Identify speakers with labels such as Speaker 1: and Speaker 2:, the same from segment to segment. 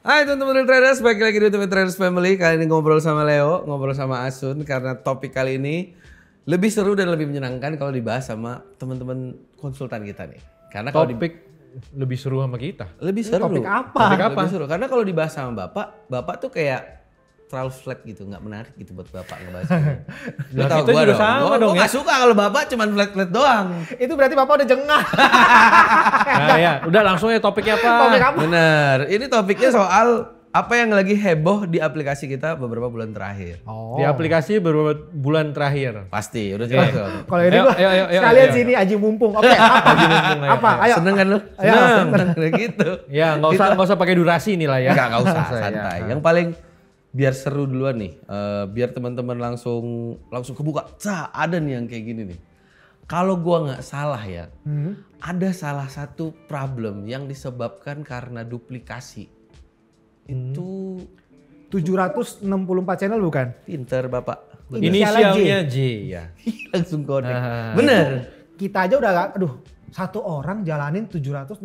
Speaker 1: Hai teman-teman traders, balik lagi di Ultimate Traders Family. Kali ini ngobrol sama Leo, ngobrol sama Asun. Karena topik kali ini lebih seru dan lebih menyenangkan kalau dibahas sama teman-teman konsultan kita nih. Karena kalau
Speaker 2: Topik lebih seru sama kita.
Speaker 1: lebih seru.
Speaker 3: Topik apa?
Speaker 2: Topik apa?
Speaker 1: Lebih seru. Karena kalau dibahas sama bapak tuh kayak terlalu flat gitu, nggak menarik gitu buat bapak ngebahas.
Speaker 2: Lah, kita juga sama dong
Speaker 1: Gua
Speaker 2: ya.
Speaker 1: nggak suka kalau bapak cuman flat doang.
Speaker 3: Itu berarti Bapak udah jengah.
Speaker 2: Nah ya, udah langsung ya topiknya apa?
Speaker 3: Topik apa?
Speaker 1: Bener. Ini topiknya soal apa yang lagi heboh di aplikasi kita beberapa bulan terakhir.
Speaker 3: Oh.
Speaker 2: Di aplikasi beberapa bulan terakhir.
Speaker 1: Pasti, udah jelas dong.
Speaker 3: Kalau ini
Speaker 2: Ayo,
Speaker 3: gua
Speaker 2: ayo,
Speaker 3: sekalian
Speaker 2: ayo.
Speaker 3: sini aji mumpung. Oke, apa? Apa? Ayo.
Speaker 1: Seneng kan lu?
Speaker 3: Ayo.
Speaker 1: Seneng gitu.
Speaker 2: Ya nggak usah pakai durasi nih lah ya.
Speaker 1: Nggak usah,
Speaker 2: Ya.
Speaker 1: santai. Yang paling biar seru duluan nih, biar teman-teman langsung kebuka. Ada nih yang kayak gini nih. Kalau gua nggak salah ya, ada salah satu problem yang disebabkan karena duplikasi. Itu
Speaker 3: 764 channel bukan?
Speaker 1: pinter bapak.
Speaker 2: Inisialnya J ya.
Speaker 1: Langsung connect.
Speaker 2: Ah.
Speaker 1: Bener.
Speaker 3: Kita aja udah satu orang jalanin 764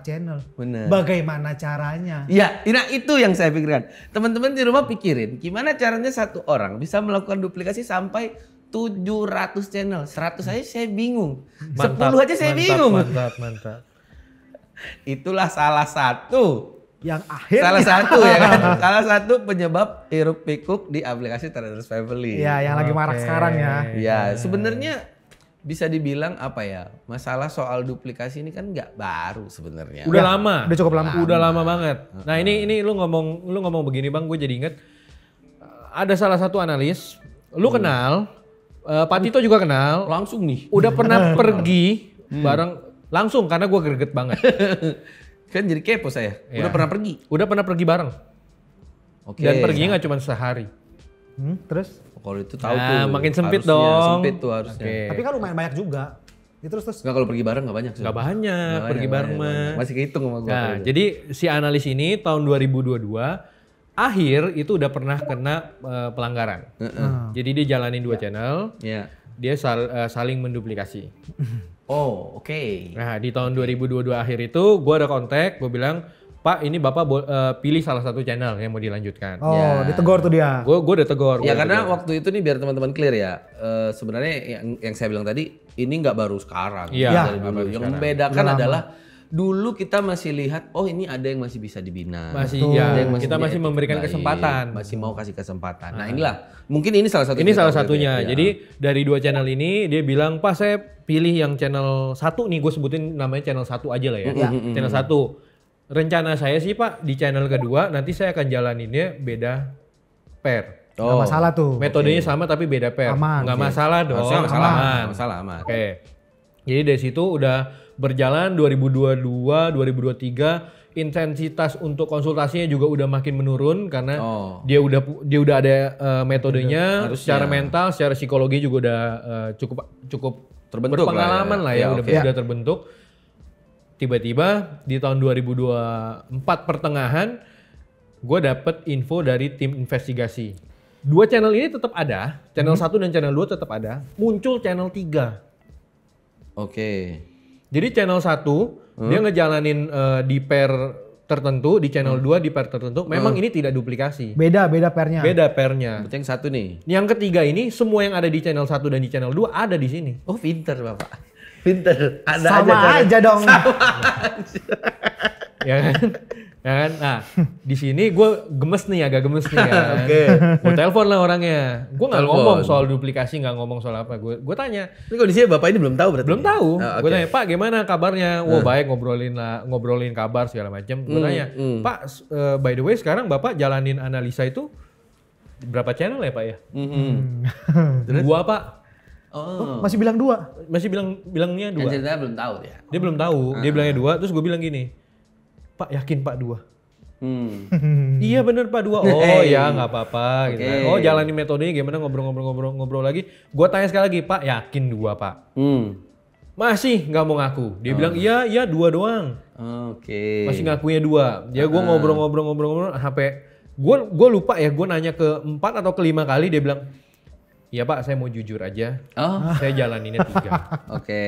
Speaker 3: channel.
Speaker 1: Bener.
Speaker 3: Bagaimana caranya?
Speaker 1: Ya, nah itu yang saya pikirkan. Teman-teman di rumah pikirin, gimana caranya satu orang bisa melakukan duplikasi sampai 700 channel. 100 aja saya bingung. 10 aja saya bingung.
Speaker 2: Mantap.
Speaker 1: Itulah salah satu
Speaker 3: Yang akhirnya.
Speaker 1: salah satu ya kan. Salah satu penyebab hiruk pikuk di aplikasi Traders Family.
Speaker 3: Ya, yang lagi marak sekarang ya.
Speaker 1: Ya, sebenarnya bisa dibilang apa ya? Masalah soal duplikasi ini kan nggak baru sebenarnya.
Speaker 2: Udah
Speaker 3: Ya,
Speaker 2: lama.
Speaker 3: udah cukup lama.
Speaker 2: Udah lama banget. Nah ini lu ngomong begini Bang, gue jadi inget ada salah satu analis, lu kenal, Pak Tito juga kenal,
Speaker 1: Langsung nih.
Speaker 2: udah pernah pergi bareng langsung karena gue greget banget.
Speaker 1: Kan jadi kepo saya.
Speaker 2: Iya.
Speaker 1: Udah pernah pergi.
Speaker 2: Udah pernah pergi bareng.
Speaker 1: Oke.
Speaker 2: Dan perginya nggak cuma sehari.
Speaker 3: Terus?
Speaker 1: Kalau itu tahu
Speaker 2: Nah,
Speaker 1: tuh.
Speaker 2: makin sempit
Speaker 1: Harusnya,
Speaker 2: dong.
Speaker 1: Sempit tuh harusnya.
Speaker 2: Oke.
Speaker 3: Tapi kan lumayan banyak juga. Ya, terus.
Speaker 1: Nggak, kalau pergi bareng nggak banyak. Sur.
Speaker 2: Nggak banyak, pergi bareng mah.
Speaker 1: Masih kehitung sama gua.
Speaker 2: Nah, jadi si analis ini tahun 2022 akhir itu udah pernah kena pelanggaran. Jadi dia jalanin 2 channel,
Speaker 1: Ya.
Speaker 2: dia saling menduplikasi.
Speaker 1: Oh, oke.
Speaker 2: Nah, di tahun 2022 akhir itu gue ada kontak, gue bilang, Pak ini Bapak pilih salah satu channel yang mau dilanjutkan.
Speaker 3: Oh,
Speaker 1: Ya.
Speaker 3: ditegur tuh dia.
Speaker 2: Gue udah tegur.
Speaker 1: Ya
Speaker 2: gua udah
Speaker 1: karena
Speaker 2: tegur.
Speaker 1: waktu itu nih biar teman-teman clear ya. Sebenarnya yang saya bilang tadi ini nggak baru sekarang.
Speaker 2: Iya,
Speaker 1: Dari
Speaker 2: nggak
Speaker 1: dulu.
Speaker 2: baru
Speaker 1: Yang
Speaker 2: sekarang.
Speaker 1: membedakan adalah dulu kita masih lihat, oh ini ada yang masih bisa dibina.
Speaker 2: Masih
Speaker 3: Betul.
Speaker 2: ya,
Speaker 1: Ada yang
Speaker 2: kita masih
Speaker 1: punya
Speaker 2: memberikan
Speaker 1: etik baik,
Speaker 2: kesempatan.
Speaker 1: Masih mau kasih kesempatan. Nah inilah, mungkin ini salah satu.
Speaker 2: Ini salah
Speaker 1: cerita
Speaker 2: satunya.
Speaker 1: ya.
Speaker 2: Jadi dari 2 channel ini dia bilang, Pak saya pilih yang channel 1 nih, gue sebutin namanya channel 1 aja lah ya. Channel 1. Rencana saya sih Pak di channel kedua nanti saya akan jalaninnya beda pair.
Speaker 3: Nggak masalah tuh.
Speaker 2: Metodenya sama tapi beda pair.
Speaker 3: Aman.
Speaker 2: Nggak masalah dong.
Speaker 1: Harusnya nggak masalah,
Speaker 2: aman.
Speaker 1: nggak masalah aman.
Speaker 2: Oke. Jadi dari situ udah berjalan 2022, 2023 intensitas untuk konsultasinya juga udah makin menurun karena
Speaker 1: Oh.
Speaker 2: dia udah ada metodenya,
Speaker 1: Harusnya.
Speaker 2: secara mental, secara psikologi juga udah cukup
Speaker 1: Terbentuk
Speaker 2: berpengalaman lah ya,
Speaker 1: Ya, oke.
Speaker 2: udah terbentuk. Tiba-tiba di tahun 2024 pertengahan gue dapet info dari tim investigasi. 2 channel ini tetap ada, channel 1 dan channel 2 tetap ada, muncul channel 3.
Speaker 1: Oke.
Speaker 2: Jadi channel 1 dia ngejalanin di pair tertentu, di channel 2 di pair tertentu, memang ini tidak duplikasi.
Speaker 3: Beda pairnya.
Speaker 2: Beda pairnya.
Speaker 1: Berarti yang satu nih.
Speaker 2: Yang ketiga ini semua yang ada di channel 1 dan di channel 2 ada di sini.
Speaker 1: Oh pinter bapak. Pinter. Ada
Speaker 3: Sama aja dong.
Speaker 2: Ya kan? Ya kan? Nah, di sini gue agak gemes nih kan.
Speaker 1: Oke.
Speaker 2: Gue telepon lah orangnya. Gue nggak
Speaker 1: Telepon.
Speaker 2: ngomong soal duplikasi, nggak ngomong soal apa. Gue tanya,
Speaker 1: Ini kondisinya bapak ini belum tahu berarti.
Speaker 2: belum tahu.
Speaker 1: Oh,
Speaker 2: Gue
Speaker 1: oke.
Speaker 2: tanya, Pak gimana kabarnya? Wah baik, ngobrolin kabar segala macam. Gue tanya, Pak by the way sekarang bapak jalanin analisa itu berapa channel ya Pak ya? Dua Pak.
Speaker 1: Oh.
Speaker 3: Masih bilang 2.
Speaker 2: Masih bilangnya
Speaker 1: Yang
Speaker 2: 2.
Speaker 1: ceritanya belum tahu ya.
Speaker 2: Dia belum tahu. Dia bilangnya 2. Terus gue bilang gini, Pak yakin Pak 2? Iya bener Pak 2. Oh ya nggak apa-apa gitu kan.
Speaker 1: Oke.
Speaker 2: Oh jalanin metodenya gimana ngobrol lagi. Gue tanya sekali lagi, Pak yakin 2 Pak? Masih nggak mau ngaku. Dia bilang iya 2 doang.
Speaker 1: Oke.
Speaker 2: Masih ngakunya 2. Ya gue ngobrol sampai gue lupa ya, gue nanya ke 4 atau ke 5 kali dia bilang Iya Pak, saya mau jujur aja.
Speaker 1: Oh,
Speaker 2: Saya jalaninnya 3.
Speaker 1: oke.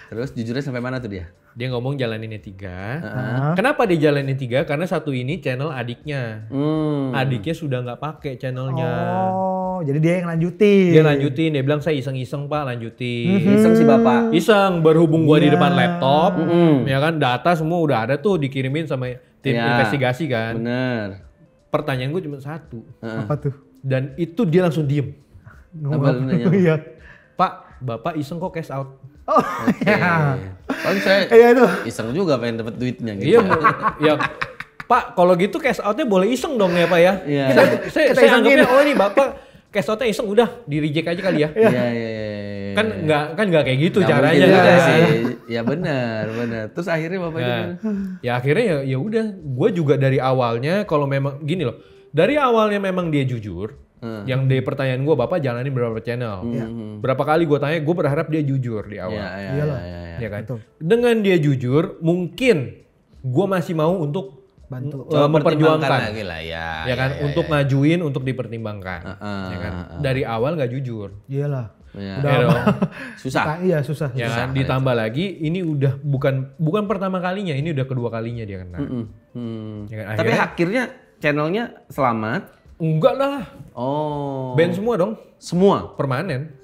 Speaker 1: Terus jujurnya sampai mana tuh dia?
Speaker 2: Dia ngomong jalaninnya 3.
Speaker 3: Hah?
Speaker 2: Kenapa dia jalanin 3? Karena satu ini channel adiknya.
Speaker 1: Hmm.
Speaker 2: Adiknya sudah nggak pakai channelnya.
Speaker 3: Oh, jadi dia yang lanjutin.
Speaker 2: Dia lanjutin, dia bilang saya iseng-iseng Pak, lanjutin.
Speaker 1: Iseng si bapak.
Speaker 2: Iseng, berhubung gua di
Speaker 3: Iya.
Speaker 2: depan laptop,
Speaker 1: Mm-mm.
Speaker 2: ya kan data semua udah ada tuh dikirimin sama tim
Speaker 1: Iya.
Speaker 2: investigasi kan.
Speaker 1: Bener.
Speaker 2: Pertanyaan gue cuma satu,
Speaker 3: Apa tuh?
Speaker 2: dan itu dia langsung diem.
Speaker 1: Apa lu nanya?
Speaker 3: Iya.
Speaker 2: Pak, bapak iseng kok cash out.
Speaker 3: Oh, ya.
Speaker 1: Kan saya
Speaker 3: Iya itu.
Speaker 1: iseng juga pengen dapat duitnya gitu.
Speaker 2: Iya, ya Pak, kalau gitu cash outnya boleh iseng dong ya Pak ya.
Speaker 1: Iya.
Speaker 2: Saya
Speaker 3: Kita
Speaker 2: anggapnya,
Speaker 3: isengin.
Speaker 2: oh ini bapak cash outnya iseng udah di reject aja kali ya.
Speaker 1: Iya, iya, iya.
Speaker 2: Kan nggak kayak gitu
Speaker 1: Nggak
Speaker 2: caranya
Speaker 1: mungkin juga
Speaker 2: kan.
Speaker 1: sih. Ya benar, benar. Terus akhirnya bapak itu
Speaker 2: Nah,
Speaker 1: gimana?
Speaker 2: ya akhirnya ya udah, gue juga dari awalnya kalau memang gini loh, dari awalnya memang dia jujur, yang dari pertanyaan gue bapak jalanin berapa channel, berapa kali gue tanya, gue berharap dia jujur di awal,
Speaker 1: Iya, iya,
Speaker 3: Iyalah.
Speaker 1: iya, iya.
Speaker 2: ya kan?
Speaker 3: Betul.
Speaker 2: Dengan dia jujur, mungkin gue masih mau untuk
Speaker 3: Bantu.
Speaker 1: Coba pertimbangkan
Speaker 2: memperjuangkan,
Speaker 1: lagi lah ya.
Speaker 2: ya kan, untuk ngajuin, untuk dipertimbangkan, ya kan? Dari awal nggak jujur,
Speaker 3: Iyalah.
Speaker 1: Iya.
Speaker 3: Udah.
Speaker 2: ya dong.
Speaker 1: Susah.
Speaker 3: Iya susah.
Speaker 2: Ya
Speaker 1: Susah,
Speaker 2: kan, ditambah lagi ini udah bukan pertama kalinya, ini udah kedua kalinya dia kena. Ya kan,
Speaker 1: Tapi
Speaker 2: akhirnya-
Speaker 1: akhirnya channelnya selamat.
Speaker 2: Enggak lah,
Speaker 1: Oh.
Speaker 2: ban semua dong,
Speaker 1: Semua.
Speaker 2: permanen,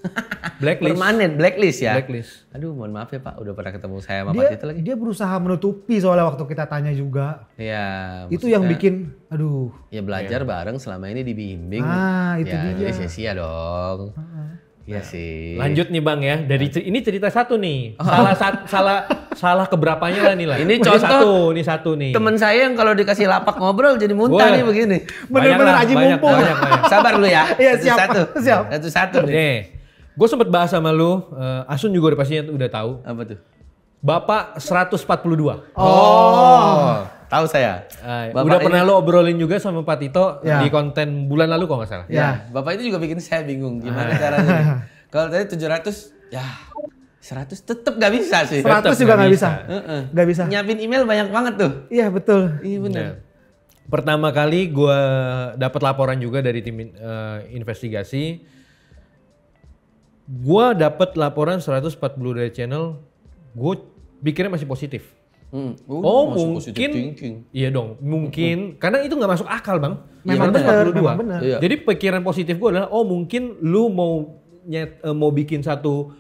Speaker 2: blacklist,
Speaker 1: Permanen blacklist ya.
Speaker 2: blacklist.
Speaker 1: Aduh, mohon maaf ya Pak, udah pernah ketemu saya sama
Speaker 3: Dia,
Speaker 1: Pak itu lagi.
Speaker 3: dia berusaha menutupi soalnya waktu kita tanya juga.
Speaker 1: Iya.
Speaker 3: Itu
Speaker 1: maksudnya,
Speaker 3: yang bikin, aduh.
Speaker 1: ya belajar bareng selama ini dibimbing.
Speaker 3: Ah, itu
Speaker 1: ya,
Speaker 3: dia.
Speaker 1: jadi sia-sia dong. Iya sih.
Speaker 2: Lanjut nih Bang ya, dari ini cerita satu nih, salah keberapanya lah nih lah.
Speaker 1: Ini
Speaker 2: Wah,
Speaker 1: contoh
Speaker 2: ini satu nih.
Speaker 1: Temen saya yang kalau dikasih lapak ngobrol jadi muntah
Speaker 2: Wah.
Speaker 1: nih begini.
Speaker 3: Bener-bener
Speaker 2: Banyak lah,
Speaker 3: aji
Speaker 2: banyak,
Speaker 3: mumpung.
Speaker 2: banyak.
Speaker 1: Sabar lu ya.
Speaker 3: Iya, siap,
Speaker 1: Satu-satu.
Speaker 3: siap.
Speaker 1: Satu-satu nih.
Speaker 2: Nih, gue sempet bahas sama lu, Asun juga udah pastinya udah tahu.
Speaker 1: Apa tuh?
Speaker 2: Bapak 142.
Speaker 1: Oh, tahu saya. Bapak
Speaker 2: Udah
Speaker 1: ini-
Speaker 2: pernah lu obrolin juga sama Pak Tito
Speaker 3: Ya.
Speaker 2: di konten bulan lalu kalau nggak salah.
Speaker 1: Ya, Bapak itu juga bikin saya bingung gimana caranya. Kalau tadi 700, ya 100 tetep gak bisa sih.
Speaker 3: 100
Speaker 2: nggak
Speaker 3: juga nggak bisa.
Speaker 1: Heeh.
Speaker 3: Nggak bisa.
Speaker 1: Nyiapin email banyak banget tuh.
Speaker 3: Iya betul.
Speaker 1: Iya benar.
Speaker 2: Nah, pertama kali gue dapat laporan juga dari tim investigasi. Gue dapat laporan 140 dari channel. Gue pikirnya masih positif. Oh
Speaker 1: masuk positive
Speaker 2: mungkin,
Speaker 1: thinking.
Speaker 2: iya dong, mungkin karena itu nggak masuk akal bang.
Speaker 3: Memang
Speaker 1: benar,
Speaker 3: benar,
Speaker 2: 142.
Speaker 3: memang benar.
Speaker 1: Iya.
Speaker 2: Jadi pikiran positif gue adalah, oh mungkin lu mau bikin satu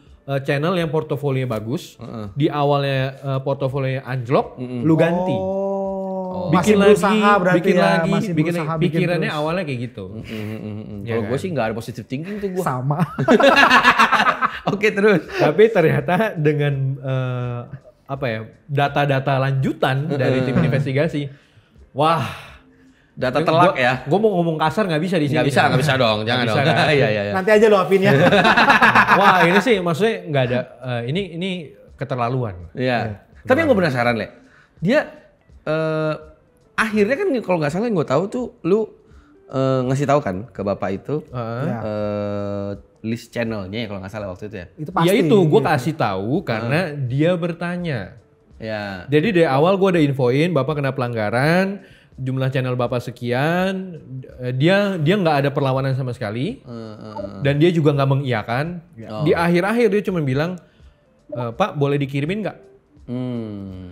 Speaker 2: channel yang portofolionya bagus. Di awalnya portofolionya anjlok, lu ganti.
Speaker 3: Oh,
Speaker 2: Bikin
Speaker 3: masih
Speaker 2: lagi,
Speaker 3: berusaha berarti
Speaker 2: bikin
Speaker 3: ya,
Speaker 2: lagi,
Speaker 3: masih
Speaker 2: bikin
Speaker 3: berusaha
Speaker 2: lagi.
Speaker 3: bikin
Speaker 2: Pikirannya
Speaker 3: terus.
Speaker 2: awalnya kayak gitu. Ya
Speaker 1: Kalau
Speaker 2: kan?
Speaker 1: gue sih nggak ada positive thinking tuh gue.
Speaker 3: Sama.
Speaker 1: Oke terus.
Speaker 2: Tapi ternyata dengan apa ya, data-data lanjutan dari tim investigasi, wah,
Speaker 1: Data telak ya.
Speaker 2: Gue mau ngomong kasar nggak bisa di sini.
Speaker 1: Nggak bisa dong, jangan
Speaker 2: bisa,
Speaker 1: dong.
Speaker 2: kan?
Speaker 1: Iya iya.
Speaker 3: Nanti aja lo apin ya.
Speaker 2: Wah ini sih maksudnya nggak ada, ini keterlaluan.
Speaker 1: Iya. Tapi yang gue penasaran Le, dia akhirnya kan kalau nggak salah yang gue tahu tuh lu ngasih tahu kan ke bapak itu
Speaker 3: Ya.
Speaker 1: list channelnya ya kalau nggak salah waktu itu ya.
Speaker 3: Itu pasti.
Speaker 2: Ya itu gue kasih tahu karena dia bertanya.
Speaker 1: Ya.
Speaker 2: Jadi dari awal gue ada infoin bapak kena pelanggaran, jumlah channel bapak sekian, dia nggak ada perlawanan sama sekali, dan dia juga nggak mengiyakan. Di akhir-akhir dia cuma bilang, Pak boleh dikirimin nggak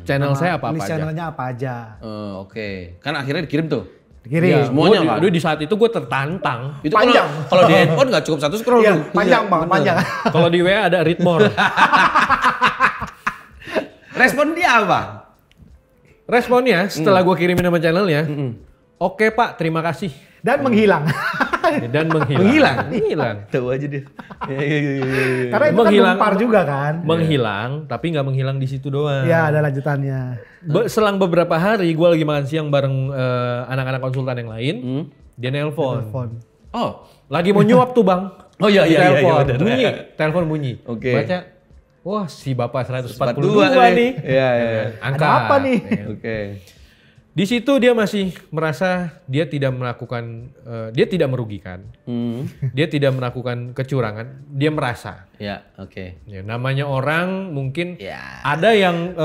Speaker 2: channel saya apa
Speaker 3: List
Speaker 2: aja?
Speaker 3: channelnya apa aja.
Speaker 1: Oke. Kan akhirnya dikirim tuh.
Speaker 3: Dikirim.
Speaker 2: Ya,
Speaker 1: Semuanya,
Speaker 2: gua
Speaker 1: kan?
Speaker 2: di saat itu gue tertantang.
Speaker 1: Itu
Speaker 3: Panjang.
Speaker 1: kalau di handphone nggak cukup satu scroll.
Speaker 3: Iya,
Speaker 1: tuh.
Speaker 3: panjang bang,
Speaker 1: bener.
Speaker 3: panjang.
Speaker 2: Kalau di WA ada read more.
Speaker 1: Respon dia apa?
Speaker 2: Responnya setelah gue kirimin nama channelnya, oke Pak terima kasih.
Speaker 3: Dan menghilang.
Speaker 2: Dan menghilang.
Speaker 1: Menghilang?
Speaker 2: Menghilang.
Speaker 1: Tahu aja dia. Iya.
Speaker 3: Karena itu
Speaker 2: Menghilang.
Speaker 3: kan gempar juga kan.
Speaker 2: Menghilang, tapi nggak menghilang di situ doang.
Speaker 3: Ya ada lanjutannya.
Speaker 2: Selang beberapa hari, gue lagi makan siang bareng anak-anak konsultan yang lain. Dia nelpon.
Speaker 3: Telepon.
Speaker 1: Oh.
Speaker 2: Lagi mau nyuap tuh bang.
Speaker 1: Oh iya,
Speaker 2: Di
Speaker 1: iya, iya,
Speaker 2: telepon.
Speaker 1: bener.
Speaker 2: Bunyi, telepon bunyi.
Speaker 1: Oke.
Speaker 2: Baca, wah si bapak 142
Speaker 1: 142
Speaker 2: nih.
Speaker 1: Iya, iya.
Speaker 2: Angkat.
Speaker 3: Ada apa nih?
Speaker 2: Ya.
Speaker 1: Oke.
Speaker 2: Di situ dia masih merasa dia tidak melakukan, dia tidak merugikan, dia tidak melakukan kecurangan, dia merasa.
Speaker 1: Ya, oke.
Speaker 2: Ya, namanya orang mungkin
Speaker 1: Ya.
Speaker 2: ada yang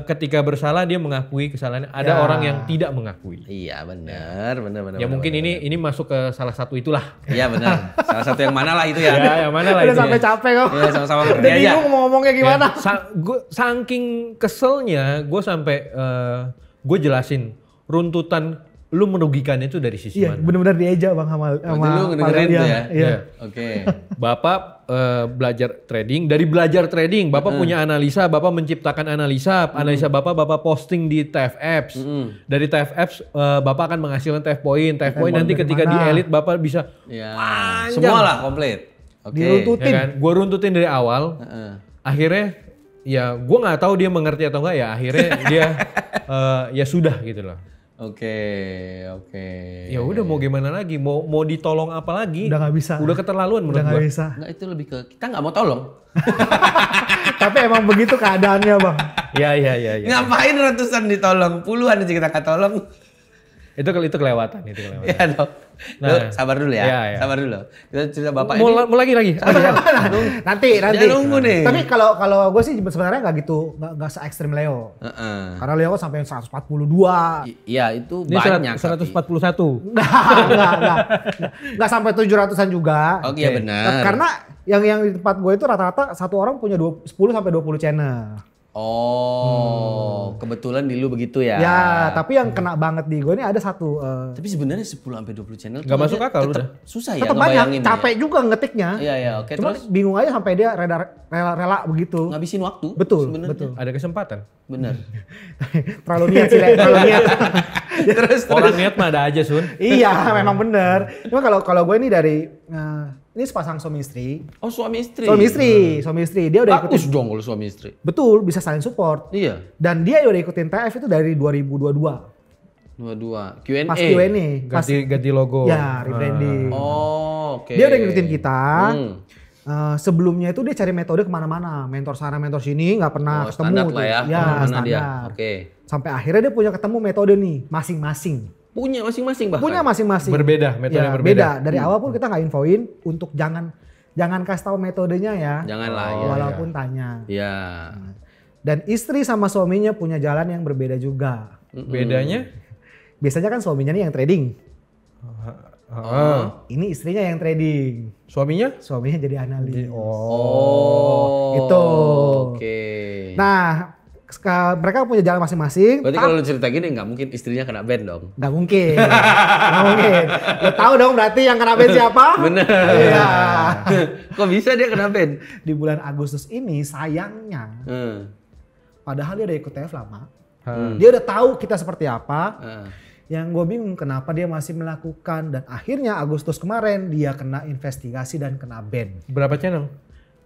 Speaker 2: ketika bersalah dia mengakui kesalahannya, ada orang yang tidak mengakui.
Speaker 1: Iya, benar.
Speaker 2: Ya mungkin ini masuk ke salah satu itulah.
Speaker 1: Iya, benar. Salah satu yang mana lah itu ya.
Speaker 2: Ya, yang mana lah
Speaker 3: Udah
Speaker 2: itu.
Speaker 3: sampai capek kok.
Speaker 1: Iya, sama-sama ngerti
Speaker 3: Udah
Speaker 1: aja.
Speaker 3: bingung mau ngomongnya gimana.
Speaker 2: Saking keselnya, gue sampai gue jelasin runtutan lu merugikan itu dari sisi
Speaker 3: Iya,
Speaker 2: mana.
Speaker 3: benar-benar dieja Bang sama
Speaker 1: Berarti lu ngedengerin
Speaker 3: Valen,
Speaker 1: tuh ya?
Speaker 3: Iya.
Speaker 1: Oke.
Speaker 2: Bapak belajar trading, dari belajar trading Bapak punya analisa, Bapak menciptakan analisa Bapak posting di TF Apps. Dari TF Apps Bapak akan menghasilkan TF Point nanti
Speaker 3: dari
Speaker 2: ketika di
Speaker 3: mana?
Speaker 2: elite Bapak bisa
Speaker 1: Ya.
Speaker 2: panjang.
Speaker 1: Semua lah komplit. Oke.
Speaker 3: Diruntutin.
Speaker 2: ya kan? Gue runtutin dari awal.
Speaker 1: Heeh.
Speaker 2: Akhirnya ya gue nggak tahu dia mengerti atau enggak, ya akhirnya dia ya sudah gitu loh.
Speaker 1: Oke.
Speaker 2: Ya udah mau gimana lagi, mau ditolong apa lagi?
Speaker 3: Udah nggak bisa.
Speaker 2: Udah keterlaluan
Speaker 3: Udah
Speaker 2: menurut
Speaker 3: nggak
Speaker 2: gue.
Speaker 3: bisa.
Speaker 1: Enggak, itu lebih ke kita nggak mau tolong.
Speaker 3: Tapi emang begitu keadaannya Bang.
Speaker 2: Ya.
Speaker 1: Ngapain ratusan ditolong? Puluhan aja kita tolong.
Speaker 2: Itu kelewatan.
Speaker 1: Iya dong.
Speaker 2: Nah.
Speaker 1: Lu sabar dulu ya.
Speaker 2: Iya, iya.
Speaker 1: Sabar dulu. Kita cerita Bapak
Speaker 2: Mau
Speaker 1: ini.
Speaker 2: lagi.
Speaker 3: Nanti.
Speaker 1: Jangan nunggu nih.
Speaker 3: Tapi kalau gue sih sebenarnya nggak gitu, nggak se ekstrim Leo.
Speaker 1: Heeh.
Speaker 3: Karena Leo kan sampai 142.
Speaker 1: Iya, itu
Speaker 2: Ini
Speaker 1: banyak.
Speaker 2: 141.
Speaker 3: Nggak sampai 700-an juga.
Speaker 1: Oke, iya benar.
Speaker 3: Karena yang di tempat gue itu rata-rata satu orang punya 10 sampai 20 channel.
Speaker 1: Oh, kebetulan di lu begitu ya.
Speaker 3: Ya, tapi yang kena banget di gue ini ada satu.
Speaker 1: Tapi sebenarnya 10 sampai 20 channel
Speaker 2: Nggak masuk akal
Speaker 1: tetep
Speaker 2: udah.
Speaker 1: susah ya
Speaker 3: Tetap
Speaker 1: ngebayangin.
Speaker 3: banyak, capek juga ngetiknya.
Speaker 1: Iya, oke.
Speaker 3: Cuma
Speaker 1: Terus
Speaker 3: bingung aja sampai dia rela begitu.
Speaker 1: ngabisin waktu.
Speaker 3: Betul,
Speaker 1: sebenarnya.
Speaker 3: betul.
Speaker 2: Ada kesempatan.
Speaker 1: Bener.
Speaker 3: Terlalu niat sih, Le, terlalu niat.
Speaker 1: terus
Speaker 2: Orang niat mah ada aja, Sun.
Speaker 3: Iya, memang bener. Cuma kalau gue ini dari ini sepasang suami istri.
Speaker 1: Oh, suami istri.
Speaker 3: Suami istri. Dia udah
Speaker 1: Bagus
Speaker 3: ikutin.
Speaker 1: dong kalau suami istri.
Speaker 3: Betul, bisa saling support.
Speaker 1: Iya.
Speaker 3: Dan dia udah ikutin TF itu dari 2022.
Speaker 1: Dua-dua. Q&A.
Speaker 3: Pas Q&A. Pas,
Speaker 2: Ganti logo.
Speaker 3: ya, rebranding.
Speaker 1: Oh, oke.
Speaker 3: Dia udah ngikutin kita.
Speaker 1: Hmm.
Speaker 3: Sebelumnya itu dia cari metode kemana-mana. Mentor sana, mentor sini, nggak pernah
Speaker 1: Oh,
Speaker 3: ketemu.
Speaker 1: standar
Speaker 3: tuh.
Speaker 1: lah ya.
Speaker 3: Ya,
Speaker 1: Kemana-mana
Speaker 3: standar.
Speaker 1: dia. Oke.
Speaker 3: Sampai akhirnya dia punya ketemu metode nih, masing-masing.
Speaker 1: Punya masing-masing bahkan.
Speaker 3: Punya masing-masing.
Speaker 2: Berbeda, metode
Speaker 3: Ya,
Speaker 2: yang berbeda.
Speaker 3: Dari awal pun kita nggak infoin untuk jangan kasih tahu metodenya ya.
Speaker 1: Janganlah ya.
Speaker 3: Walaupun tanya.
Speaker 1: Ya.
Speaker 3: Dan istri sama suaminya punya jalan yang berbeda juga.
Speaker 2: Bedanya?
Speaker 3: Biasanya kan suaminya nih yang trading. Ini istrinya yang trading.
Speaker 2: Suaminya?
Speaker 3: Suaminya jadi analis.
Speaker 1: Oh.
Speaker 3: Itu.
Speaker 1: Oke.
Speaker 3: Nah, mereka punya jalan masing-masing.
Speaker 1: Berarti kalau lu cerita gini nggak mungkin istrinya kena ban dong.
Speaker 3: Nggak mungkin. Nggak mungkin. Lo tahu dong berarti yang kena ban siapa?
Speaker 1: Bener.
Speaker 3: Iya.
Speaker 1: Kok bisa dia kena ban?
Speaker 3: Di bulan Agustus ini sayangnya,
Speaker 1: Hmm.
Speaker 3: padahal dia udah ikut TF lama. Dia udah tahu kita seperti apa. Yang gue bingung kenapa dia masih melakukan. Dan akhirnya Agustus kemarin dia kena investigasi dan kena ban.
Speaker 2: Berapa channel?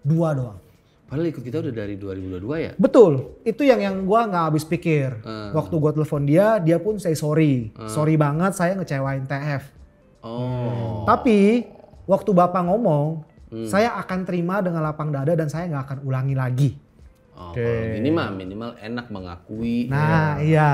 Speaker 3: 2 doang.
Speaker 1: Padahal ikut kita udah dari 2022 ya?
Speaker 3: Betul, itu yang gue nggak habis pikir. Waktu gue telepon dia pun say sorry. Sorry banget saya ngecewain TF.
Speaker 1: Oh.
Speaker 3: Tapi waktu Bapak ngomong, saya akan terima dengan lapang dada dan saya nggak akan ulangi lagi.
Speaker 1: Oh, kalau gini mah minimal enak mengakui.
Speaker 3: Nah, iya.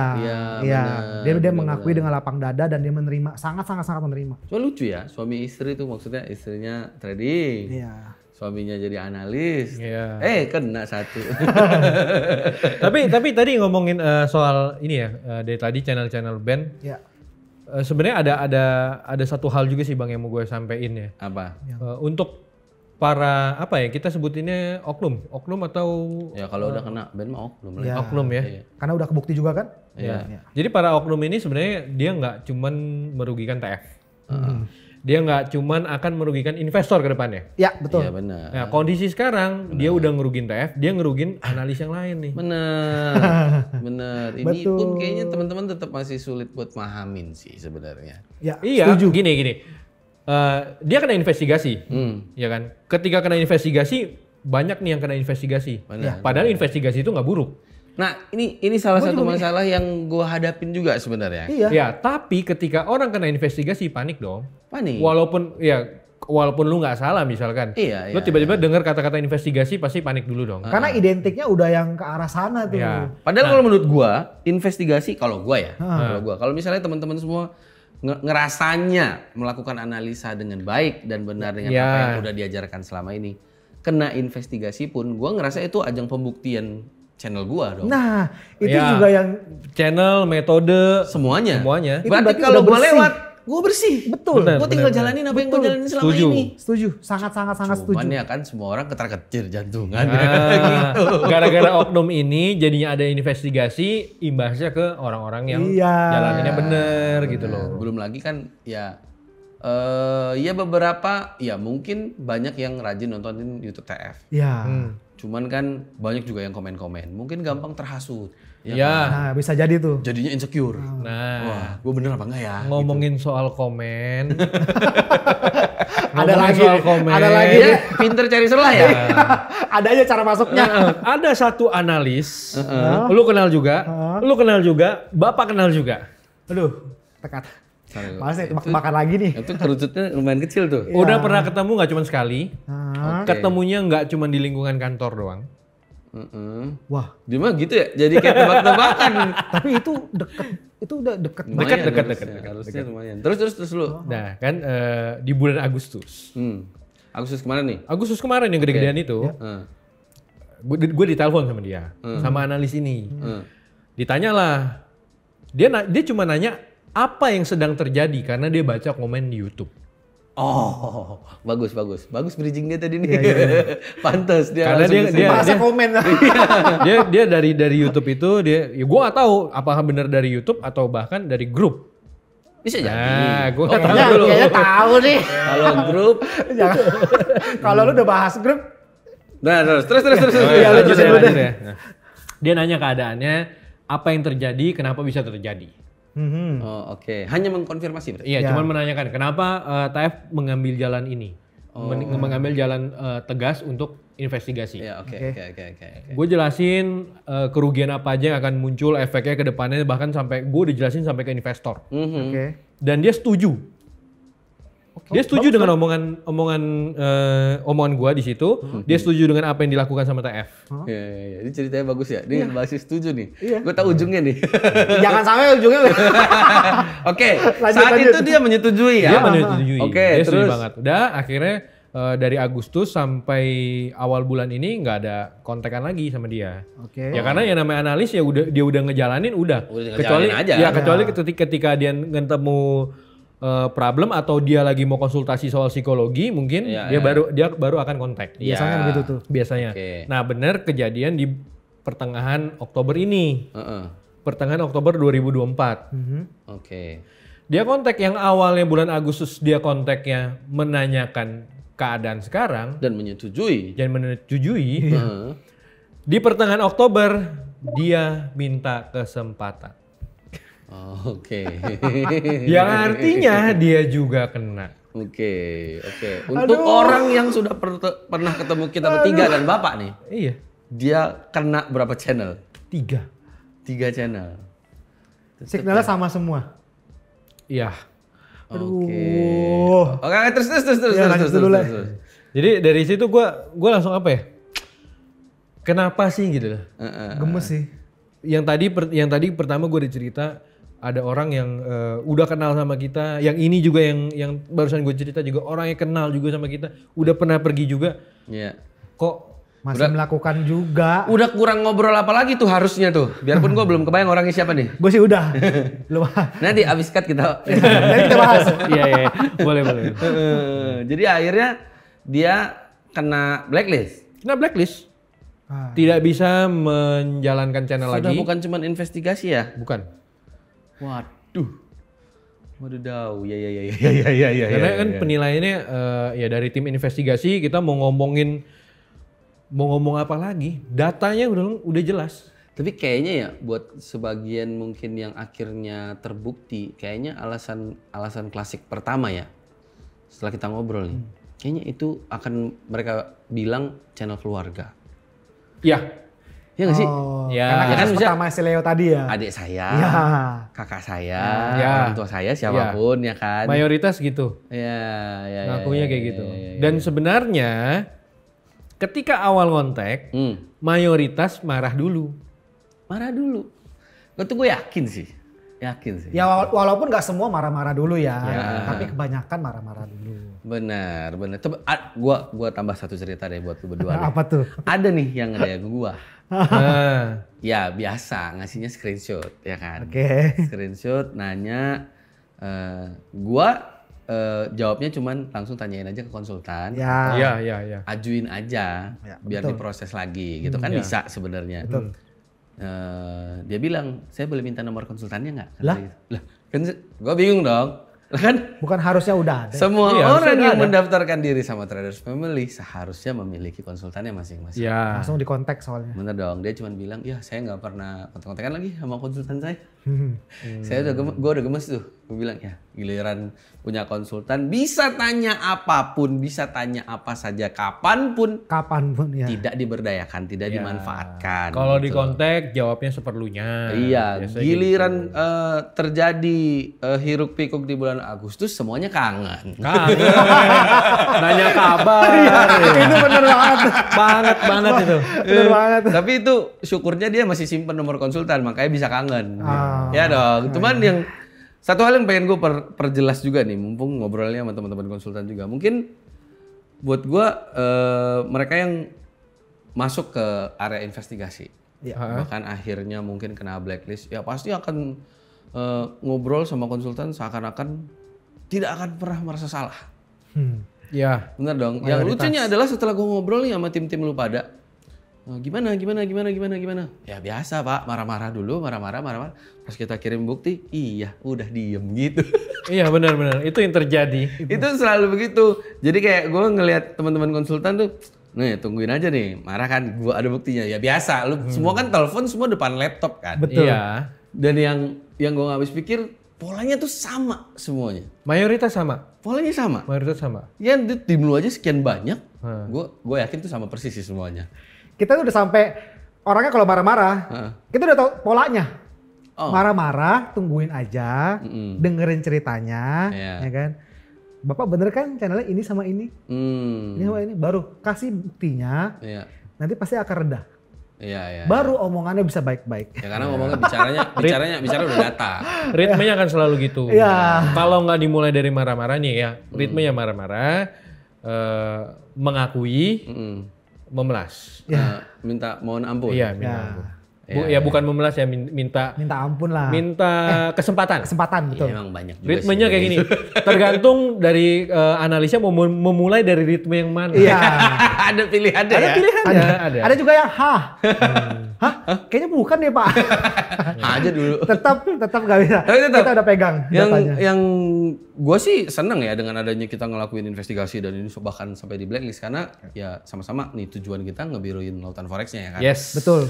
Speaker 1: benar,
Speaker 3: Dia mengakui dengan lapang dada dan dia menerima, sangat menerima.
Speaker 1: Cuma lucu ya, suami istri tuh maksudnya istrinya trading.
Speaker 3: Iya.
Speaker 1: Suaminya jadi analis.
Speaker 2: Iya.
Speaker 1: Kena satu.
Speaker 2: tapi tadi ngomongin soal ini ya, dari tadi channel-channel band.
Speaker 3: Ya.
Speaker 2: Sebenarnya ada satu hal juga sih Bang yang mau gue sampein ya.
Speaker 1: Apa?
Speaker 2: Untuk para apa ya, kita sebutinnya oknum atau
Speaker 1: Ya kalau udah kena ban mah oknum lah.
Speaker 3: Ya.
Speaker 2: oknum ya.
Speaker 1: Iya.
Speaker 3: Karena udah kebukti juga kan?
Speaker 1: Iya.
Speaker 2: Jadi para oknum ini sebenarnya dia nggak cuman merugikan TF. Dia nggak cuman akan merugikan investor ke depannya.
Speaker 3: Ya, betul.
Speaker 1: Iya benar.
Speaker 2: Nah, kondisi sekarang dia udah ngerugin TF, dia ngerugin analis yang lain nih.
Speaker 1: Bener. Bener. Ini
Speaker 3: Betul.
Speaker 1: pun kayaknya teman-teman tetap masih sulit buat mahamin sih sebenarnya.
Speaker 3: Ya,
Speaker 2: Iya,
Speaker 3: setuju.
Speaker 2: gini. Dia kena investigasi, ya kan? Ketika kena investigasi, banyak nih yang kena investigasi.
Speaker 1: Benar.
Speaker 2: Padahal investigasi itu nggak buruk.
Speaker 1: Nah, ini salah satu masalah yang gua hadapin juga sebenarnya.
Speaker 3: Iya.
Speaker 2: Ya, tapi ketika orang kena investigasi panik dong.
Speaker 1: Panik.
Speaker 2: Walaupun ya walaupun lu nggak salah misalkan.
Speaker 1: Iya,
Speaker 2: Lu tiba-tiba dengar kata-kata investigasi pasti panik dulu dong.
Speaker 3: Karena identiknya udah yang ke arah sana tuh.
Speaker 2: Iya.
Speaker 1: Padahal kalau menurut gua, investigasi kalau gua ya, kalau misalnya teman-teman semua ngerasanya melakukan analisa dengan baik dan benar dengan apa yang udah diajarkan selama ini, kena investigasi pun gua ngerasa itu ajang pembuktian channel gua dong.
Speaker 3: Nah, itu
Speaker 2: Ya.
Speaker 3: juga yang
Speaker 2: Channel, metode,
Speaker 1: semuanya.
Speaker 2: semuanya.
Speaker 3: Itu
Speaker 1: Berarti
Speaker 3: berarti
Speaker 1: kalau
Speaker 3: udah
Speaker 1: gua
Speaker 3: bersih.
Speaker 1: lewat, gua bersih.
Speaker 3: betul.
Speaker 2: Benar.
Speaker 1: Gua tinggal jalanin apa yang gua jalanin selama
Speaker 2: Setuju.
Speaker 1: ini.
Speaker 3: Setuju, sangat setuju.
Speaker 1: Cuman ya kan semua orang ketar-ketir jantungan.
Speaker 2: Nah, gara-gara oknum ini jadinya ada investigasi, imbasnya ke orang-orang yang
Speaker 3: Iya.
Speaker 2: jalanannya bener gitu loh.
Speaker 1: Belum lagi kan ya ya beberapa ya mungkin banyak yang rajin nontonin YouTube TF.
Speaker 3: Ya.
Speaker 1: Cuman kan banyak juga yang komen-komen. Mungkin gampang terhasut. Ya
Speaker 2: Ya,
Speaker 1: kan?
Speaker 3: Nah, bisa jadi tuh.
Speaker 1: Jadinya insecure.
Speaker 2: nah
Speaker 1: Wah, gue bener apa enggak ya?
Speaker 2: ngomongin soal komen,
Speaker 3: Ada
Speaker 2: ngomongin
Speaker 3: lagi
Speaker 2: soal
Speaker 3: nih,
Speaker 2: komen,
Speaker 3: ada lagi
Speaker 1: Dia pinter cari celah ya?
Speaker 3: Ada aja cara masuknya.
Speaker 2: ada satu analis, lu kenal juga, Bapak kenal juga.
Speaker 3: Aduh, tekat.
Speaker 1: Sorry,
Speaker 3: Masa tebak-tebakan lagi nih.
Speaker 1: Itu kerucutnya lumayan kecil tuh.
Speaker 2: Udah pernah ketemu nggak cuma sekali,
Speaker 3: Nah,
Speaker 2: ketemunya nggak cuma di lingkungan kantor doang.
Speaker 3: wah,
Speaker 1: Dia mah gitu ya? Jadi kayak tebak-tebakan.
Speaker 3: tapi itu deket, itu udah deket.
Speaker 1: Lumayan
Speaker 2: Dekat.
Speaker 1: Harusnya lumayan. Terus lu.
Speaker 2: Nah kan di bulan Agustus,
Speaker 1: Agustus kemarin nih?
Speaker 2: Agustus kemarin yang gede-gedean itu,
Speaker 1: Heeh.
Speaker 2: gue ditelepon sama dia, sama analis ini. Ditanyalah, dia cuma nanya apa yang sedang terjadi karena dia baca komen di YouTube.
Speaker 1: Oh, bagus. Bagus bridging dia tadi nih. Pantes dia
Speaker 2: Karena
Speaker 1: langsung
Speaker 2: dia-
Speaker 3: Masa komen.
Speaker 2: dia dari YouTube itu ya gue nggak tahu apakah benar dari YouTube atau bahkan dari grup.
Speaker 1: bisa jadi.
Speaker 2: Nah, gue nggak tahu
Speaker 3: Kayaknya
Speaker 2: dulu.
Speaker 3: kayaknya tahu nih.
Speaker 1: Kalau grup,
Speaker 3: Jangan. Kalau lu udah bahas grup,
Speaker 1: nah terus.
Speaker 3: Iya,
Speaker 2: Lanjut
Speaker 3: lanjut
Speaker 2: ya,
Speaker 3: dulu
Speaker 2: lanjut
Speaker 3: deh.
Speaker 2: ya. Nah, dia nanya keadaannya, apa yang terjadi, kenapa bisa terjadi.
Speaker 1: Oh, oke. Hanya mengkonfirmasi berarti.
Speaker 2: Iya,
Speaker 3: Ya.
Speaker 2: cuman menanyakan kenapa TF mengambil jalan ini, mengambil jalan tegas untuk investigasi.
Speaker 1: Iya, oke.
Speaker 2: Gue jelasin kerugian apa aja yang akan muncul, efeknya ke depannya, bahkan sampai gue udah jelasin sampai ke investor.
Speaker 3: oke.
Speaker 2: Dan dia setuju. Dia setuju dengan omongan gue di situ. Dia setuju dengan apa yang dilakukan sama TF.
Speaker 1: Iya. Ini ceritanya bagus ya. Ini masih setuju nih.
Speaker 3: Iya.
Speaker 1: Gue tahu ujungnya nih.
Speaker 3: Jangan sampai ujungnya.
Speaker 1: Oke.
Speaker 3: Lanjut,
Speaker 1: Saat
Speaker 3: lanjut.
Speaker 1: itu dia menyetujui ya.
Speaker 2: Dia menyetujui.
Speaker 1: Oke,
Speaker 2: Dia setuju
Speaker 1: terus?
Speaker 2: banget. Udah akhirnya dari Agustus sampai awal bulan ini nggak ada kontekan lagi sama dia.
Speaker 3: Oke.
Speaker 2: Ya karena yang namanya analis ya dia udah ngejalanin udah.
Speaker 1: Udah
Speaker 2: Kecuali
Speaker 1: ngejalanin aja.
Speaker 2: ya kecuali ketika dia ketemu problem atau dia lagi mau konsultasi soal psikologi mungkin
Speaker 1: Iya,
Speaker 2: dia baru akan kontak.
Speaker 3: Biasanya
Speaker 1: Ya.
Speaker 3: begitu tuh.
Speaker 2: Biasanya.
Speaker 1: Oke.
Speaker 2: Nah, benar kejadian di pertengahan Oktober ini.
Speaker 1: Heeh.
Speaker 2: Pertengahan Oktober 2024.
Speaker 1: Oke.
Speaker 2: Dia kontak yang awalnya bulan Agustus dia kontaknya menanyakan keadaan sekarang
Speaker 1: Dan menyetujui.
Speaker 2: dan menyetujui.
Speaker 1: Heeh.
Speaker 2: Di pertengahan Oktober dia minta kesempatan.
Speaker 1: Oke.
Speaker 2: Yang artinya dia juga kena.
Speaker 1: Oke. Untuk orang yang sudah pernah ketemu kita bertiga dan Bapak nih,
Speaker 2: Iya,
Speaker 1: dia kena berapa channel?
Speaker 2: 3.
Speaker 1: 3 channel.
Speaker 3: Signalnya sama semua.
Speaker 2: Iya.
Speaker 3: Aduh.
Speaker 1: Oke, terus.
Speaker 3: Ya, lanjut dulu lah.
Speaker 2: Jadi dari situ gua langsung apa ya? Kenapa sih gitu loh?
Speaker 3: Gemes sih.
Speaker 2: Yang tadi pertama gue ada cerita ada orang yang udah kenal sama kita, yang ini juga yang barusan gue cerita juga orang yang kenal juga sama kita, udah pernah pergi juga.
Speaker 1: Iya.
Speaker 2: Kok
Speaker 3: Masih melakukan juga.
Speaker 1: Udah kurang ngobrol apa lagi tuh harusnya tuh. Biarpun gue belum kebayang orangnya siapa nih.
Speaker 3: Gue sih udah. Lu
Speaker 1: Nanti abis cut kita.
Speaker 3: nanti kita bahas.
Speaker 2: iya, boleh.
Speaker 1: Jadi akhirnya dia kena blacklist.
Speaker 2: Nah, blacklist.
Speaker 3: Ah.
Speaker 2: Tidak bisa menjalankan channel
Speaker 1: Sudah
Speaker 2: lagi.
Speaker 1: bukan cuma investigasi ya?
Speaker 2: Bukan.
Speaker 1: Waduh. Waduh, ya.
Speaker 2: Karena kan penilaiannya ya dari tim investigasi kita mau ngomong apa lagi? Datanya udah jelas.
Speaker 1: Tapi kayaknya ya buat sebagian mungkin yang akhirnya terbukti, kayaknya alasan klasik pertama ya. Setelah kita ngobrol nih, kayaknya itu akan mereka bilang channel keluarga.
Speaker 2: Ya,
Speaker 1: Iya nggak sih?
Speaker 2: Ya.
Speaker 3: Karena
Speaker 1: Ya kan
Speaker 3: kasus
Speaker 1: bisa-
Speaker 3: pertama si Leo tadi ya.
Speaker 1: Adik saya,
Speaker 3: Ya.
Speaker 1: kakak saya,
Speaker 2: Ya.
Speaker 1: orang tua saya, siapapun ya kan.
Speaker 2: Mayoritas gitu.
Speaker 1: Ya.
Speaker 2: Ngakunya kayak gitu.
Speaker 1: ya.
Speaker 2: Dan sebenarnya ketika awal ngontek, mayoritas marah dulu.
Speaker 1: Marah dulu. Itu gue yakin sih.
Speaker 3: Ya walaupun nggak semua marah-marah dulu ya, tapi kebanyakan marah-marah dulu.
Speaker 1: Benar. Gua tambah satu cerita deh buat lu berdua.
Speaker 3: Apa tuh?
Speaker 1: Ada nih yang ada gua.
Speaker 2: Nah,
Speaker 1: Ya biasa ngasihnya screenshot ya kan.
Speaker 3: Oke.
Speaker 1: Screenshot nanya, gua jawabnya cuman langsung tanyain aja ke konsultan.
Speaker 3: Ya.
Speaker 2: ya.
Speaker 1: Ajuin aja
Speaker 3: Ya,
Speaker 1: biar
Speaker 3: betul.
Speaker 1: diproses lagi gitu kan
Speaker 2: Ya.
Speaker 1: bisa sebenarnya.
Speaker 3: Betul.
Speaker 1: Dia bilang, saya boleh minta nomor konsultannya nggak? Kata
Speaker 3: Lah?
Speaker 1: gitu. Lah kan gua bingung dong. Lah kan
Speaker 3: Bukan harusnya udah ada.
Speaker 1: semua
Speaker 2: Iya,
Speaker 1: orang
Speaker 2: harusnya
Speaker 1: yang
Speaker 2: ada.
Speaker 1: mendaftarkan diri sama Traders Family seharusnya memiliki konsultannya masing-masing.
Speaker 2: Ya.
Speaker 3: Langsung di kontak soalnya.
Speaker 1: Bener dong, dia cuma bilang, ya saya nggak pernah kontak-kontakan lagi sama konsultan saya.
Speaker 3: Hmm.
Speaker 1: Saya gue udah gemes tuh. Gue bilang ya giliran punya konsultan bisa tanya apapun, bisa tanya apa saja kapanpun,
Speaker 3: Kapanpun ya.
Speaker 1: tidak diberdayakan, tidak dimanfaatkan.
Speaker 2: Kalau di
Speaker 1: gitu.
Speaker 2: kontak jawabnya seperlunya.
Speaker 1: Iya,
Speaker 2: Biasanya
Speaker 1: giliran
Speaker 2: gitu.
Speaker 1: terjadi hiruk pikuk di bulan Agustus semuanya kangen.
Speaker 2: Kangen. Nanya kabar.
Speaker 3: Itu bener banget.
Speaker 2: banget itu.
Speaker 3: Bener banget.
Speaker 1: Tapi itu syukurnya dia masih simpen nomor konsultan, makanya bisa kangen.
Speaker 3: Ah.
Speaker 1: Ya dong. Cuman yang satu hal yang pengen gue perjelas juga nih, mumpung ngobrolnya sama teman-teman konsultan juga. Mungkin buat gue mereka yang masuk ke area investigasi, bahkan akhirnya mungkin kena blacklist, ya pasti akan ngobrol sama konsultan seakan-akan tidak akan pernah merasa salah.
Speaker 2: Ya.
Speaker 1: Bener dong. Yang lucunya adalah setelah gue ngobrol nih sama tim-tim lu pada, gimana? Ya biasa pak, marah-marah dulu, marah-marah. Pas kita kirim bukti, iya udah diem gitu.
Speaker 2: Iya benar-benar. Itu yang terjadi.
Speaker 1: Itu selalu begitu. Jadi kayak gue ngelihat teman-teman konsultan tuh, nih tungguin aja nih, marah kan, gue ada buktinya. Ya biasa, lu semua kan telepon semua depan laptop kan.
Speaker 3: Betul.
Speaker 2: Iya.
Speaker 1: Dan yang gue nggak habis pikir, polanya tuh sama semuanya.
Speaker 2: Mayoritas sama.
Speaker 1: Polanya sama.
Speaker 2: Mayoritas sama.
Speaker 1: Ya di tim lu aja sekian banyak, gue yakin tuh sama persis sih semuanya.
Speaker 3: Kita tuh udah sampai orangnya kalau marah-marah, kita udah tahu polanya.
Speaker 1: Oh.
Speaker 3: Marah-marah, tungguin aja, dengerin ceritanya,
Speaker 1: Iya.
Speaker 3: ya kan. Bapak bener kan channelnya ini sama ini, ini sama ini, baru kasih buktinya,
Speaker 1: Iya.
Speaker 3: nanti pasti akan reda.
Speaker 1: Iya.
Speaker 3: Baru omongannya bisa baik-baik.
Speaker 1: Ya karena ngomongnya bicara udah data.
Speaker 2: Ritmenya akan selalu gitu.
Speaker 3: Iya.
Speaker 2: Kalau nggak dimulai dari marah-marah nih ya, ritmenya marah-marah, mengakui, memelas.
Speaker 1: Minta mohon ampun.
Speaker 2: Iya, minta
Speaker 3: Ya.
Speaker 2: ampun. Ya bukan memelas ya, minta
Speaker 3: Minta ampun lah.
Speaker 2: kesempatan.
Speaker 3: Kesempatan, betul.
Speaker 1: Iya, emang banyak juga
Speaker 2: Ritmenya
Speaker 1: sih.
Speaker 2: kayak gini. Tergantung dari analisnya mau memulai dari ritme yang mana.
Speaker 3: Iya.
Speaker 1: Ada pilihannya
Speaker 2: Ada
Speaker 1: ya.
Speaker 2: pilihannya, ada.
Speaker 3: Ada juga yang hah. Kayaknya bukan deh Pak.
Speaker 1: Aja dulu.
Speaker 3: tetap gak bisa.
Speaker 1: Tapi tetap.
Speaker 3: Kita udah pegang datanya.
Speaker 1: Yang gue sih seneng ya dengan adanya kita ngelakuin investigasi dan ini bahkan sampai di blacklist karena ya sama-sama nih tujuan kita ngebiruin lautan forexnya ya kan.
Speaker 2: Yes.
Speaker 3: Betul.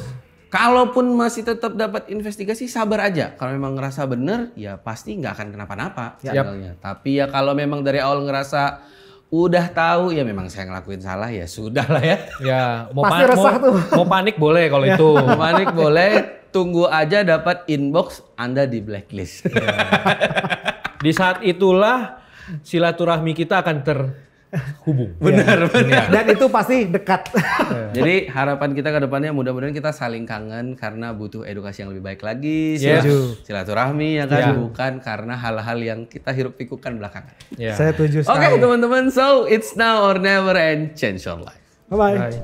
Speaker 1: Kalaupun masih tetap dapat investigasi, sabar aja. Kalau memang ngerasa bener, ya pasti nggak akan kenapa-napa channelnya. Tapi ya kalau memang dari awal ngerasa udah tahu, ya memang saya ngelakuin salah, ya sudah lah ya.
Speaker 2: Ya,
Speaker 3: Pasti resah tuh.
Speaker 2: mau panik boleh kalau itu.
Speaker 1: Panik boleh, tunggu aja dapat inbox Anda di blacklist.
Speaker 2: Di saat itulah silaturahmi kita akan terhubung.
Speaker 1: Benar.
Speaker 3: Dan itu pasti dekat.
Speaker 1: Jadi harapan kita ke depannya mudah-mudahan kita saling kangen karena butuh edukasi yang lebih baik lagi.
Speaker 2: Yes.
Speaker 1: Silaturahmi ya kan,
Speaker 2: Yeah.
Speaker 1: bukan karena hal-hal yang kita hiruk pikukkan belakangan.
Speaker 2: Ya.
Speaker 3: Saya setuju
Speaker 1: Oke
Speaker 3: sekali.
Speaker 1: teman-teman, so it's now or never and change your life.
Speaker 3: Bye-bye.
Speaker 2: Bye.